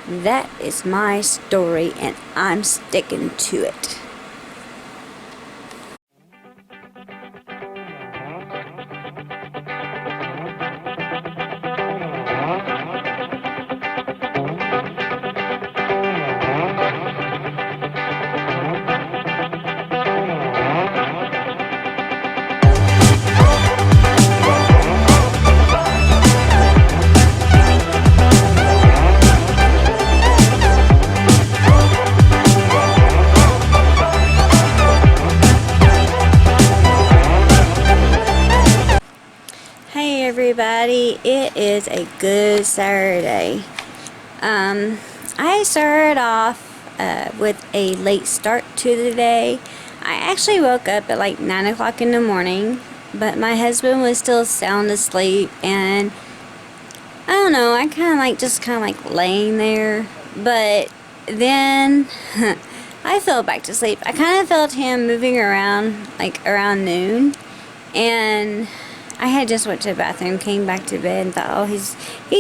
That is my story, and I'm sticking to it. Hey everybody, it is a good Saturday. I started off with a late start to the day. I actually woke up at like 9 o'clock in the morning, but my husband was still sound asleep, and I don't know, I just kind of laying there, but then I fell back to sleep. I kind of felt him moving around like around noon, and I had just went to the bathroom, came back to bed, and thought, oh, he's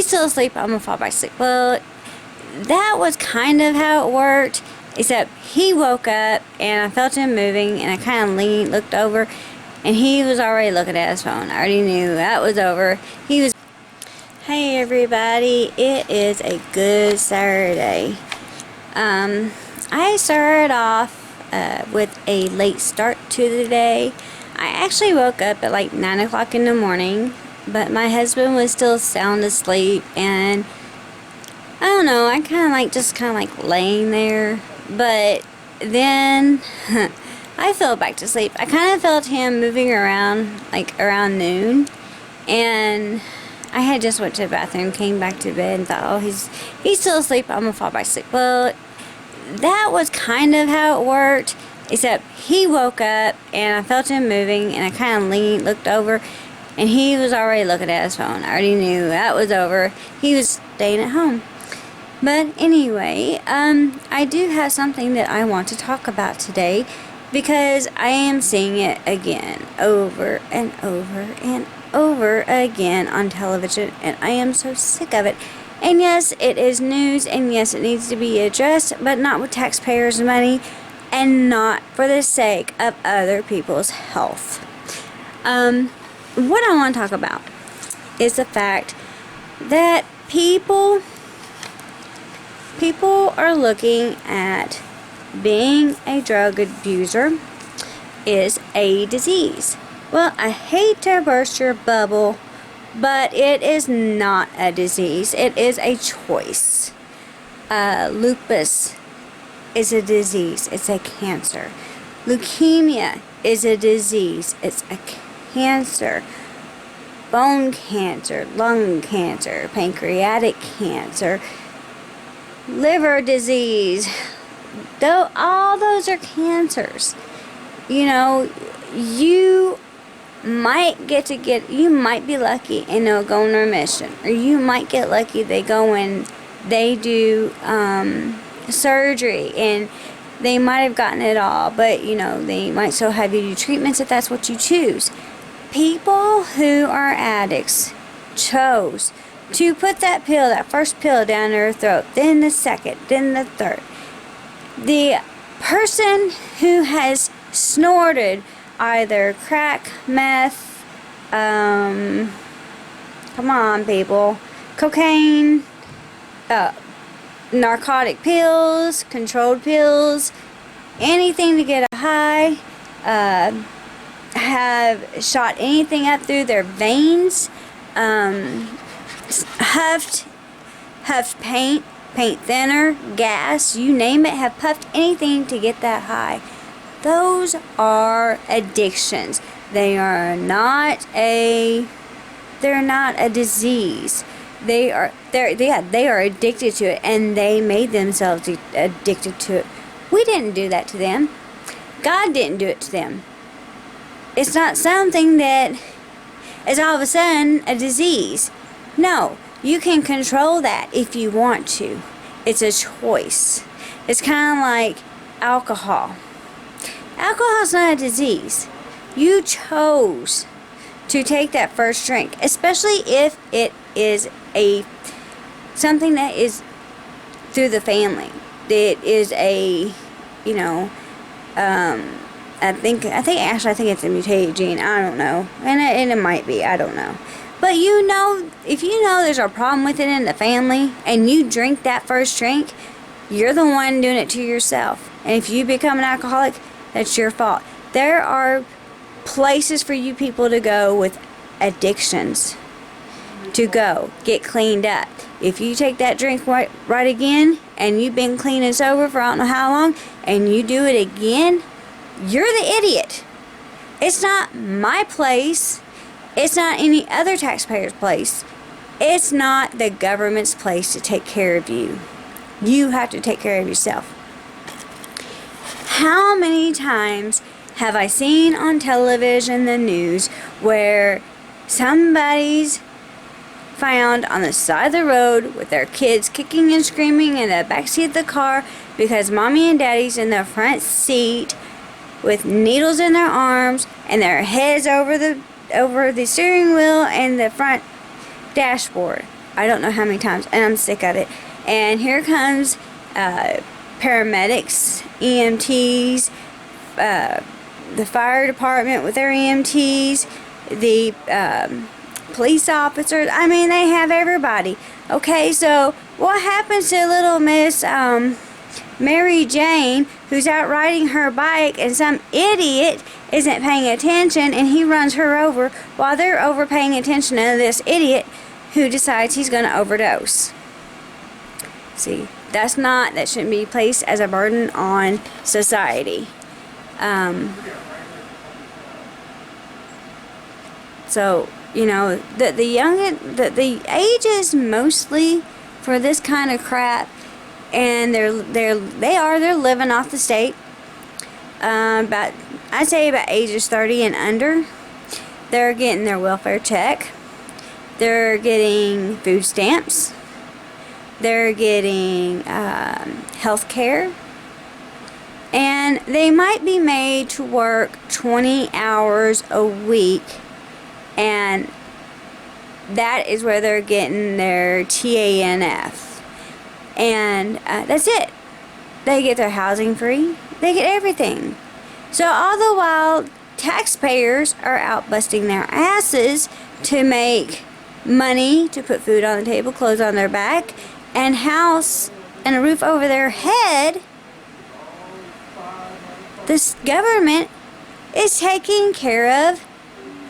still asleep, I'm gonna fall back asleep. Well, that was kind of how it worked, except he woke up and I felt him moving, and I kind of looked over, and he was already looking at his phone. I already knew that was over. Hey everybody, it is a good Saturday. I started off with a late start to the day. I actually woke up at like 9 o'clock in the morning, but my husband was still sound asleep, and I don't know, I just kind of laying there, but then I fell back to sleep. I kind of felt him moving around like around noon, and I had just went to the bathroom, came back to bed, and thought, oh, he's still asleep, I'm gonna fall back asleep. Well, that was kind of how it worked, except he woke up and I felt him moving, and I kind of looked over, and he was already looking at his phone. I already knew that was over. He was staying at home. But anyway, I do have something that I want to talk about today, because I am seeing it again, over and over and over again on television, and I am so sick of it. And yes, it is news, and yes, it needs to be addressed, but not with taxpayers' money, and not for the sake of other people's health. What I want to talk about is the fact that people are looking at being a drug abuser is a disease. Well, I hate to burst your bubble, but it is not a disease. It is a choice. Lupus is a disease. It's a cancer. Leukemia is a disease. It's a cancer. Bone cancer, lung cancer, pancreatic cancer, liver disease. Though all those are cancers. You know, you might you might be lucky and they'll go in remission, or you might get lucky they go and they do surgery and they might have gotten it all, but you know, they might still have you do treatments if that's what you choose. People who are addicts chose to put that first pill down their throat, then the second, then the third. The person who has snorted either crack, meth, come on people, cocaine, narcotic pills, controlled pills, anything to get a high, have shot anything up through their veins, huffed paint thinner, gas, you name it, have puffed anything to get that high. Those are addictions. They're not a disease. They are addicted to it, and they made themselves addicted to it. We didn't do that to them. God didn't do it to them. It's not something that is all of a sudden a disease. No, you can control that if you want to. It's a choice. It's kind of like alcohol. Alcohol is not a disease. You chose to take that first drink, especially if it is something that is through the family. It is a, you know, I think it's a mutated gene. I don't know, and it might be. I don't know. But you know, if you know there's a problem with it in the family, and you drink that first drink, you're the one doing it to yourself. And if you become an alcoholic, that's your fault. There are places for you people to go with addictions to go get cleaned up. If you take that drink right again, and you've been clean and sober for I don't know how long, and you do it again, you're the idiot. It's not my place. It's not any other taxpayer's place. It's not the government's place to take care of you. You have to take care of yourself. How many times have I seen on television, the news, where somebody's found on the side of the road with their kids kicking and screaming in the backseat of the car because mommy and daddy's in the front seat with needles in their arms and their heads over the steering wheel and the front dashboard. I don't know how many times, and I'm sick of it. And here comes paramedics, EMTs, the fire department with their EMTs, the police officers. I mean, they have everybody. Okay, so what happens to little Miss Mary Jane, who's out riding her bike, and some idiot isn't paying attention, and he runs her over while they're over paying attention to this idiot who decides he's going to overdose? See, that shouldn't be placed as a burden on society. So, you know, the ages mostly for this kind of crap, and they're living off the state. I'd say about ages 30 and under, they're getting their welfare check. They're getting food stamps. They're getting health care. And they might be made to work 20 hours a week, and that is where they're getting their TANF. And that's it. They get their housing free. They get everything. So all the while, taxpayers are out busting their asses to make money to put food on the table, clothes on their back, and house and a roof over their head. This government is taking care of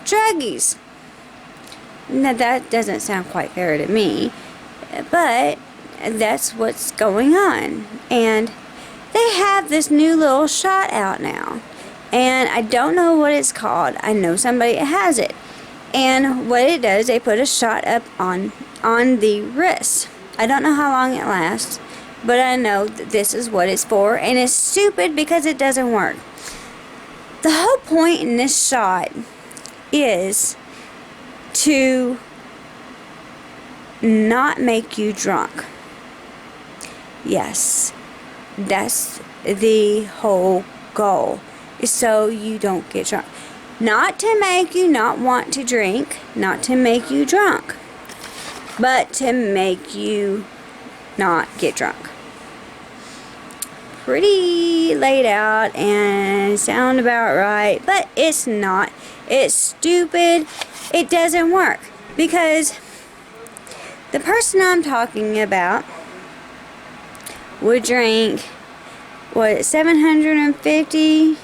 druggies. Now, that doesn't sound quite fair to me, but that's what's going on. And they have this new little shot out now, and I don't know what it's called. I know somebody has it, and what it does, they put a shot up on the wrist. I don't know how long it lasts, but I know that this is what it's for, and it's stupid because it doesn't work. The whole point in this shot is to not make you drunk. Yes, that's the whole goal, is so you don't get drunk. Not to make you not want to drink, not to make you drunk, but to make you not get drunk. Pretty laid out and sound about right, but it's not. It's stupid. It doesn't work, because the person I'm talking about would drink, what, 750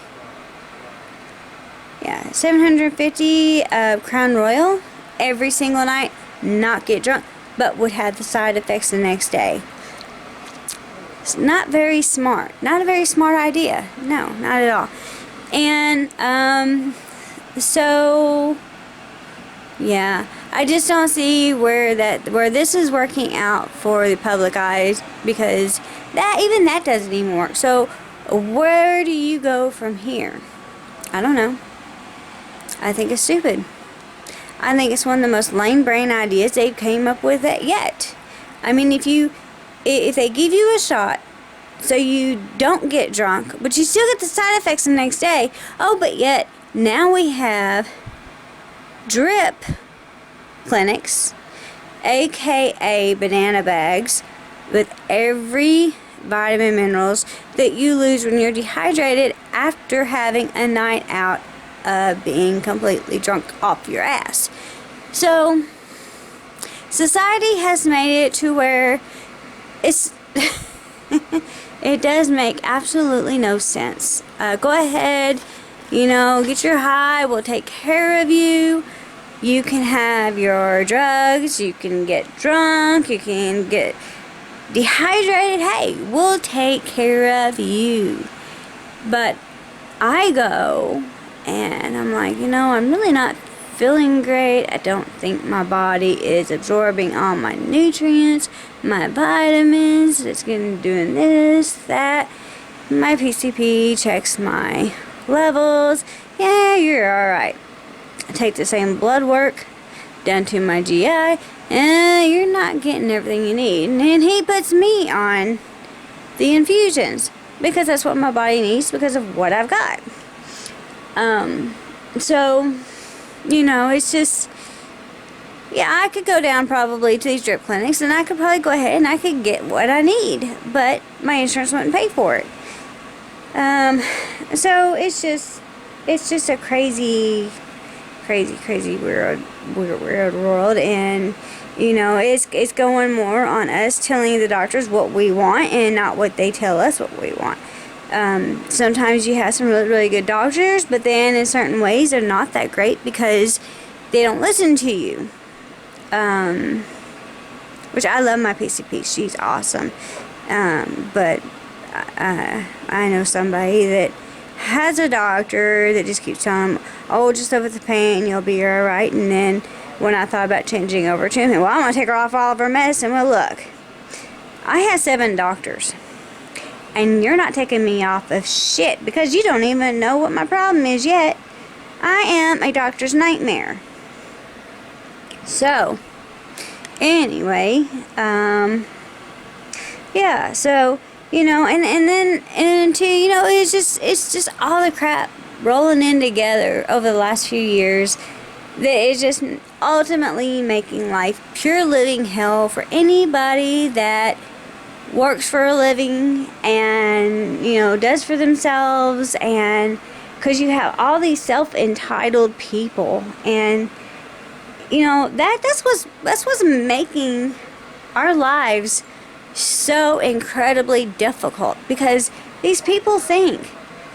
Crown Royal every single night, not get drunk, but would have the side effects the next day. It's not very smart. Not a very smart idea. No, not at all. And so yeah, I just don't see where this is working out for the public eyes, because even that doesn't even work. So where do you go from here? I don't know. I think it's stupid. I think it's one of the most lame brain ideas they've came up with yet. I mean, if they give you a shot so you don't get drunk, but you still get the side effects the next day, but yet now we have drip clinics, aka banana bags, with every vitamin minerals that you lose when you're dehydrated after having a night out of being completely drunk off your ass. So society has made it to where it's it does make absolutely no sense. Go ahead, get your high, we'll take care of you. You can have your drugs, you can get drunk, you can get dehydrated. Hey, we'll take care of you. But I go and I'm like, I'm really not feeling great. I don't think my body is absorbing all my nutrients, my vitamins. It's doing this, that. My PCP checks my levels. Yeah, you're alright. I take the same blood work down to my GI, and you're not getting everything you need. And then he puts me on the infusions because that's what my body needs because of what I've got. So, it's just, I could go down probably to these drip clinics and I could probably go ahead and I could get what I need, but my insurance wouldn't pay for it. So it's just a crazy weird world, and it's going more on us telling the doctors what we want and not what they tell us what we want. Sometimes you have some really good doctors, but then in certain ways they're not that great because they don't listen to you. Which I love my PCP, she's awesome. But I know somebody that has a doctor that just keeps telling them, oh, just live with the pain, you'll be alright. And then when I thought about changing over to him, well, I'm going to take her off all of her medicine. Well, look, I have 7 doctors, and you're not taking me off of shit because you don't even know what my problem is yet. I am a doctor's nightmare. So, anyway, yeah, so, and too, it's just all the crap rolling in together over the last few years that is just ultimately making life pure living hell for anybody that works for a living and, does for themselves, and because you have all these self-entitled people, and, that's what's making our lives so incredibly difficult, because these people think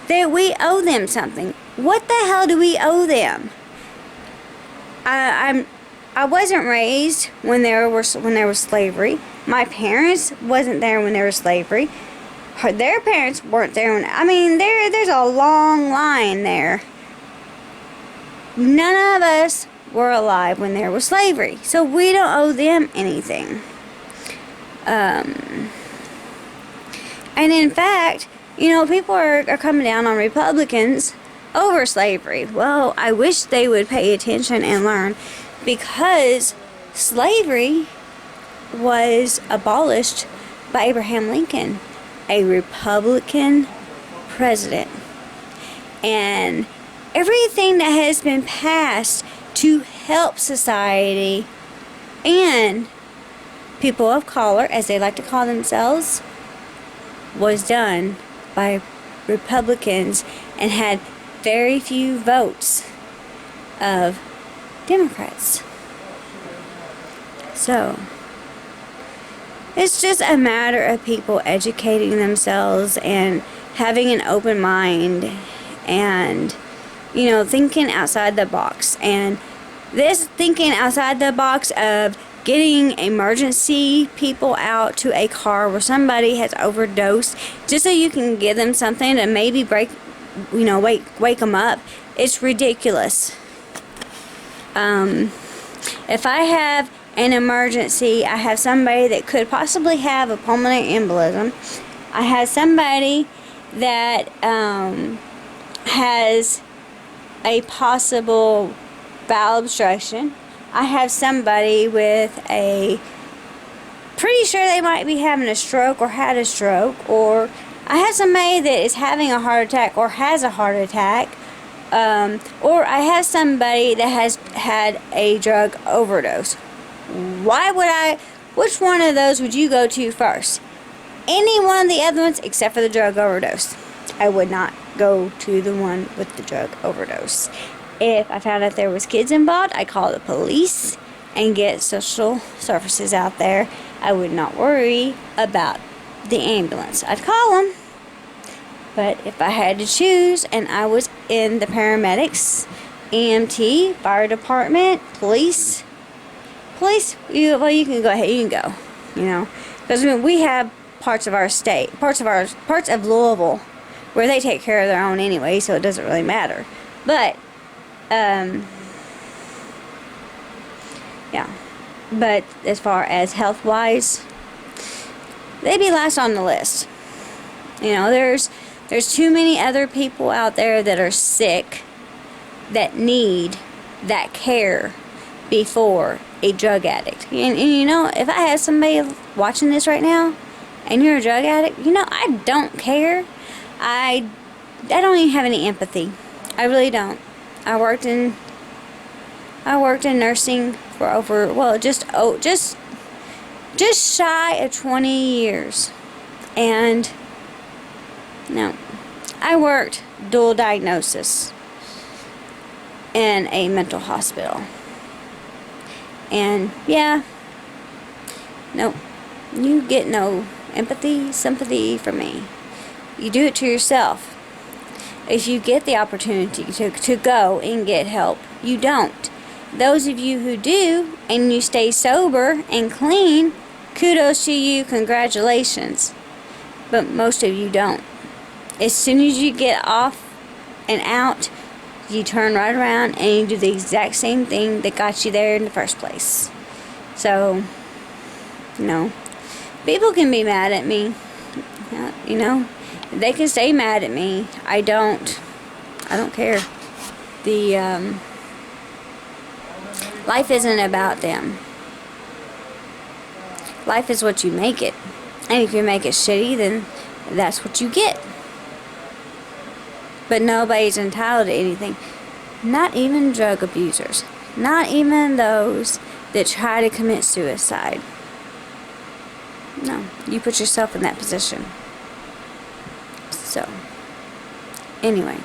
that we owe them something. What the hell do we owe them? I wasn't raised when there was slavery. My parents wasn't there when there was slavery. Their parents weren't there when, there's a long line there. None of us were alive when there was slavery, so we don't owe them anything. And in fact, people are coming down on Republicans over slavery. Well, I wish they would pay attention and learn, because slavery was abolished by Abraham Lincoln, a Republican president. And everything that has been passed to help society and people of color, as they like to call themselves, was done by Republicans and had very few votes of Democrats. So, it's just a matter of people educating themselves and having an open mind and, thinking outside the box. And this thinking outside the box of getting emergency people out to a car where somebody has overdosed just so you can give them something to maybe wake them up, it's ridiculous. If I have an emergency, I have somebody that could possibly have a pulmonary embolism, I have somebody that has a possible bowel obstruction, I have somebody with pretty sure they might be having a stroke or had a stroke, or I have somebody that is having a heart attack or has a heart attack, or I have somebody that has had a drug overdose. Why Which one of those would you go to first? Any one of the other ones except for the drug overdose. I would not go to the one with the drug overdose. If I found out there was kids involved, I'd call the police and get social services out there. I would not worry about the ambulance. I'd call them. But if I had to choose and I was in the paramedics, EMT, fire department, police, you can go ahead, you can go, you know. Because we have parts of our state, parts of Louisville, where they take care of their own anyway, so it doesn't really matter. But, yeah. But as far as health-wise, they'd be last on the list. You know, there's too many other people out there that are sick that need that care before a drug addict. And you know, if I have somebody watching this right now and you're a drug addict, you know, I don't care. I don't even have any empathy. I really don't. I worked in nursing for over, well, just shy of 20 years. And no, I worked dual diagnosis in a mental hospital. And yeah, no, you get no empathy, sympathy from me. You do it to yourself. If you get the opportunity to go and get help, you don't. Those of you who do, and you stay sober and clean, kudos to you, congratulations. But most of you don't. As soon as you get off and out, you turn right around and you do the exact same thing that got you there in the first place. So, you know, people can be mad at me. You know, they can stay mad at me. I don't care. Life isn't about them. Life is what you make it. And if you make it shitty, then that's what you get. But nobody's entitled to anything. Not even drug abusers. Not even those that try to commit suicide. No, you put yourself in that position. So, anyway,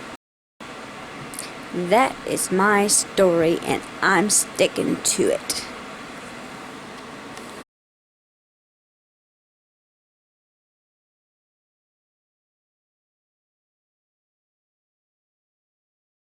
that is my story and I'm sticking to it.